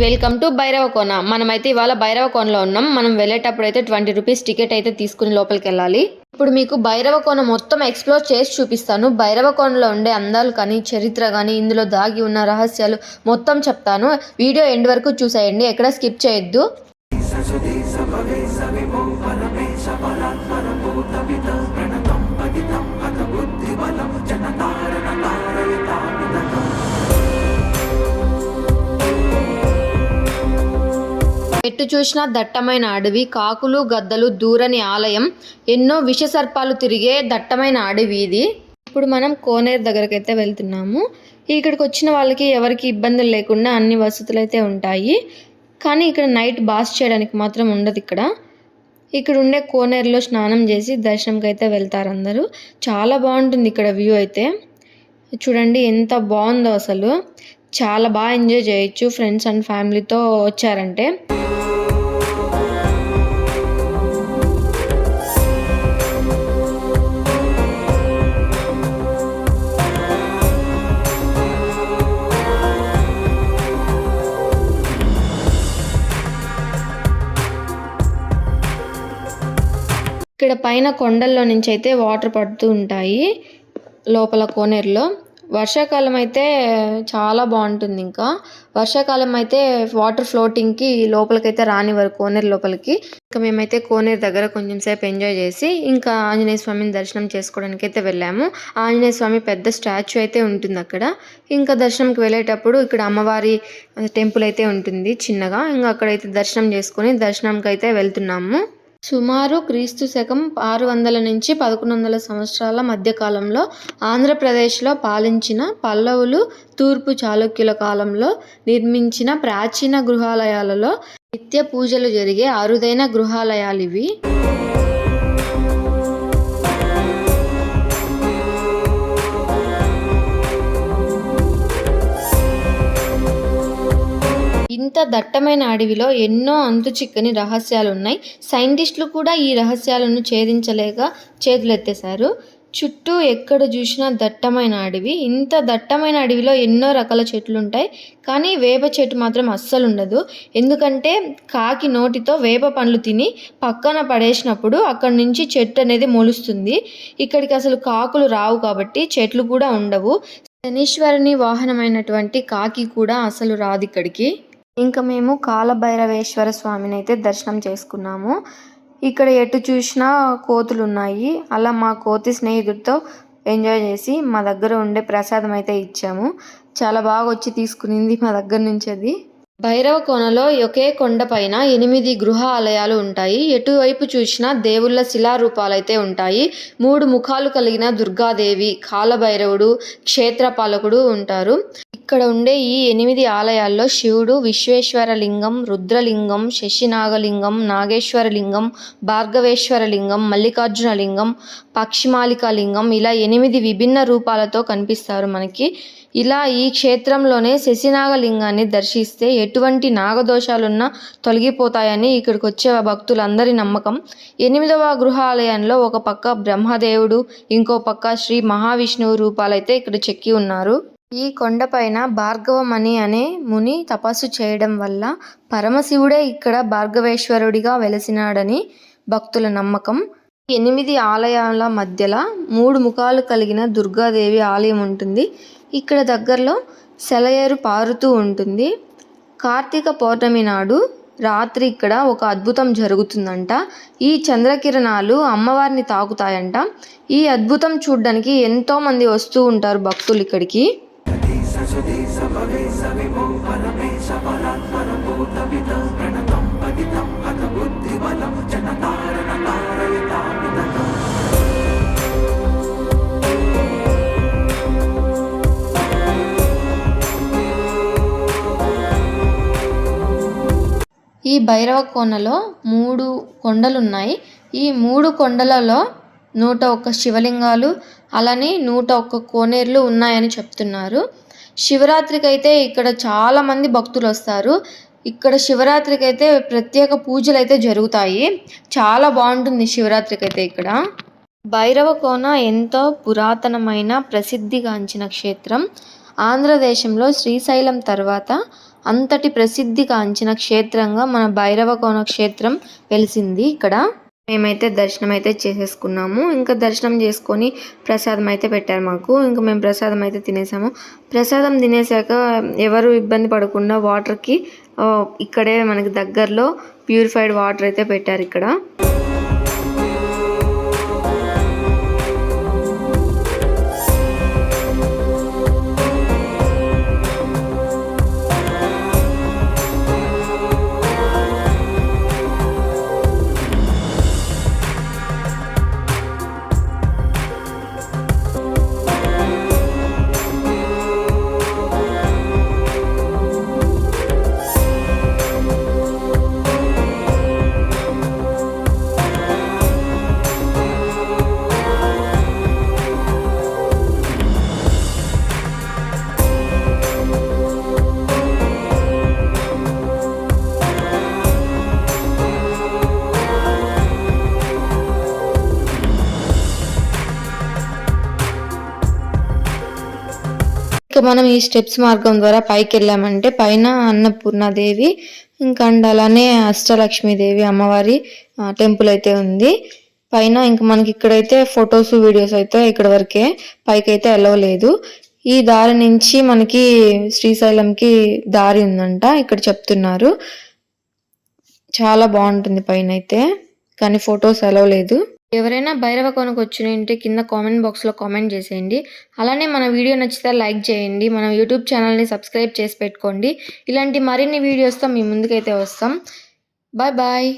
Welcome to Bhairavakona. మనమైతే ఇవాళ భైరవకోనలో ఉన్నాం. మనం వెళ్ళేటప్పుడు అయితే 20 రూపీస్ టికెట్ అయితే తీసుకుని లోపలికి వెళ్ళాలి. ఇప్పుడు మీకు భైరవకోన మొత్తం ఎక్స్ప్లోర్ చేసి చూపిస్తాను. భైరవకోనలో ఉండే అందాలు కానీ, చరిత్ర కానీ, ఇందులో దాగి ఉన్న రహస్యాలు మొత్తం చెప్తాను. వీడియో ఎండ్ వరకు చూసేయండి, ఎక్కడ స్కిప్ చేయొద్దు. ఎటు చూసినా దట్టమైన అడవి, కాకులు గద్దలు, దూరని ఆలయం, ఎన్నో విషసర్పాలు తిరిగే దట్టమైన అడవి ఇది. ఇప్పుడు మనం కోనేరు దగ్గరకు అయితే వెళ్తున్నాము. ఇక్కడికి వచ్చిన వాళ్ళకి ఎవరికి ఇబ్బందులు లేకుండా అన్ని వసతులు అయితే ఉంటాయి. కానీ ఇక్కడ నైట్ బాస్ చేయడానికి మాత్రం ఉండదు. ఇక్కడ ఉండే కోనేరులో స్నానం చేసి దర్శనంకి అయితే వెళ్తారు అందరూ. చాలా బాగుంటుంది ఇక్కడ వ్యూ అయితే. చూడండి ఎంత బాగుందో అసలు. చాలా బాగా ఎంజాయ్ చేయొచ్చు ఫ్రెండ్స్ అండ్ ఫ్యామిలీతో వచ్చారంటే. ఇక్కడ పైన కొండల్లో నుంచి అయితే వాటర్ పడుతూ ఉంటాయి లోపల కోనేరులో. వర్షాకాలం అయితే చాలా బాగుంటుంది. ఇంకా వర్షాకాలం అయితే వాటర్ ఫ్లోటింగ్కి లోపలికైతే రానివ్వరు కోనేరు లోపలికి. ఇంకా మేమైతే కోనేరు దగ్గర కొంచెం సేపు ఎంజాయ్ చేసి ఇంకా ఆంజనేయ స్వామిని దర్శనం చేసుకోవడానికి అయితే వెళ్ళాము. ఆంజనేయ స్వామి పెద్ద స్టాచ్యూ అయితే ఉంటుంది అక్కడ. ఇంకా దర్శనంకి వెళ్ళేటప్పుడు ఇక్కడ అమ్మవారి టెంపుల్ అయితే ఉంటుంది చిన్నగా. ఇంకా అక్కడైతే దర్శనం చేసుకొని దర్శనంకి అయితే వెళ్తున్నాము. సుమారు క్రీస్తు శకం 600 నుంచి 1100 సంవత్సరాల మధ్యకాలంలో ఆంధ్రప్రదేశ్లో పాలించిన పల్లవులు, తూర్పు చాళుక్యుల కాలంలో నిర్మించిన ప్రాచీన గృహాలయాలలో నిత్య పూజలు జరిగే అరుదైన గృహాలయాలు ఇవి. ఇంత దట్టమైన అడవిలో ఎన్నో అంతు చిక్కని రహస్యాలు ఉన్నాయి. సైంటిస్టులు కూడా ఈ రహస్యాలను ఛేదించలేక చేతులెత్తేశారు. చుట్టూ ఎక్కడ చూసినా దట్టమైన అడవి. ఇంత దట్టమైన అడవిలో ఎన్నో రకాల చెట్లు ఉంటాయి, కానీ వేప చెట్టు మాత్రం అస్సలు ఉండదు. ఎందుకంటే కాకి నోటితో వేప పండ్లు తిని పక్కన పడేసినప్పుడు అక్కడి నుంచి చెట్టు అనేది మొలుస్తుంది. ఇక్కడికి అసలు కాకులు రావు కాబట్టి చెట్లు కూడా ఉండవు. శనీశ్వరుని వాహనమైనటువంటి కాకి కూడా అసలు రాదు ఇక్కడికి. ఇంకా మేము కాలభైరవేశ్వర స్వామిని అయితే దర్శనం చేసుకున్నాము. ఇక్కడ ఎటు చూసినా కోతులు ఉన్నాయి. అలా మా కోతి స్నేహితుడితో ఎంజాయ్ చేసి మా దగ్గర ఉండే ప్రసాదం అయితే ఇచ్చాము. చాలా బాగా వచ్చి తీసుకునింది మా దగ్గర నుంచి అది. భైరవకోనలో ఒకే కొండపైన 8 గృహ ఆలయాలు ఉంటాయి. ఎటువైపు చూసినా దేవుళ్ళ శిలారూపాలైతే ఉంటాయి. 3 ముఖాలు కలిగిన దుర్గాదేవి, కాలభైరవుడు, క్షేత్రపాలకుడు ఉంటారు. ఇక్కడ ఉండే ఈ 8 ఆలయాల్లో శివుడు విశ్వేశ్వరలింగం, రుద్రలింగం, శశినాగలింగం, నాగేశ్వరలింగం, భార్గవేశ్వరలింగం, మల్లికార్జునలింగం, పక్షిమాలికాలింగం ఇలా 8 విభిన్న రూపాలతో కనిపిస్తారు మనకి. ఇలా ఈ క్షేత్రంలోనే శశినాగలింగాన్ని దర్శిస్తే ఎటువంటి నాగదోషాలున్నా తొలగిపోతాయని ఇక్కడికి వచ్చే భక్తులందరి నమ్మకం. 8వ గృహాలయంలో ఒక పక్క బ్రహ్మదేవుడు, ఇంకో పక్క శ్రీ మహావిష్ణువు రూపాలైతే ఇక్కడ చెక్కి ఉన్నారు. ఈ కొండపైన భార్గవమణి అనే ముని తపస్సు చేయడం వల్ల పరమశివుడే ఇక్కడ భార్గవేశ్వరుడిగా వెలసినాడని భక్తుల నమ్మకం. 8 ఆలయాల మధ్యలో 3 ముఖాలు కలిగిన దుర్గాదేవి ఆలయం ఉంటుంది. ఇక్కడ దగ్గరలో సెలయేరు పారుతూ ఉంటుంది. కార్తీక పౌర్ణమి నాడు రాత్రి ఇక్కడ ఒక అద్భుతం జరుగుతుందంట. ఈ చంద్రకిరణాలు అమ్మవారిని తాకుతాయంట. ఈ అద్భుతం చూడడానికి ఎంతోమంది వస్తూ ఉంటారు భక్తులు ఇక్కడికి. ఈ భైరవకోనలో 3 కొండలున్నాయి. ఈ 3 కొండలలో 101 శివలింగాలు, అలానే 101 కోనేరులు ఉన్నాయని చెప్తున్నారు. శివరాత్రికి అయితే ఇక్కడ చాలామంది భక్తులు వస్తారు. ఇక్కడ శివరాత్రికి అయితే ప్రత్యేక పూజలు అయితే జరుగుతాయి. చాలా బాగుంటుంది శివరాత్రికి అయితే ఇక్కడ. భైరవకోన ఎంతో పురాతనమైన ప్రసిద్ధిగాంచిన క్షేత్రం. ఆంధ్రదేశంలో శ్రీశైలం తర్వాత అంతటి ప్రసిద్ధిగాంచిన క్షేత్రంగా మన భైరవకోన క్షేత్రం వెలిసింది ఇక్కడ. మేమైతే దర్శనం అయితే చేసేసుకున్నాము. ఇంకా దర్శనం చేసుకొని ప్రసాదం అయితే పెట్టారు మాకు. ఇంకా మేము ప్రసాదం అయితే తినేసాము. ప్రసాదం తినేసాక ఎవరు ఇబ్బంది పడకుండా వాటర్కి ఇక్కడే మనకి దగ్గరలో ప్యూరిఫైడ్ వాటర్ అయితే పెట్టారు ఇక్కడ. ఇక మనం ఈ స్టెప్స్ మార్గం ద్వారా పైకి వెళ్ళామంటే పైన అన్నపూర్ణాదేవి ఇంకా అలానే అష్టలక్ష్మీదేవి అమ్మవారి టెంపుల్ అయితే ఉంది పైన. ఇంకా మనకి ఇక్కడైతే ఫొటోస్ వీడియోస్ అయితే ఇక్కడ వరకే, పైకి అయితే వెళ్ళలేదు. ఈ దారి నుంచి మనకి శ్రీశైలంకి దారి ఉందంట ఇక్కడ చెప్తున్నారు. చాలా బాగుంటుంది పైన అయితే, కానీ ఫొటోస్ అలవ్ లేదు. ఎవరైనా భైరవకోనకు వచ్చినంటే కింద కామెంట్ బాక్స్లో కామెంట్ చేసేయండి. అలానే మన వీడియో నచ్చితే లైక్ చేయండి. మన యూట్యూబ్ ఛానల్ని సబ్స్క్రైబ్ చేసి పెట్టుకోండి. ఇలాంటి మరిన్ని వీడియోస్తో మీ ముందుకైతే వస్తాం. Bye bye.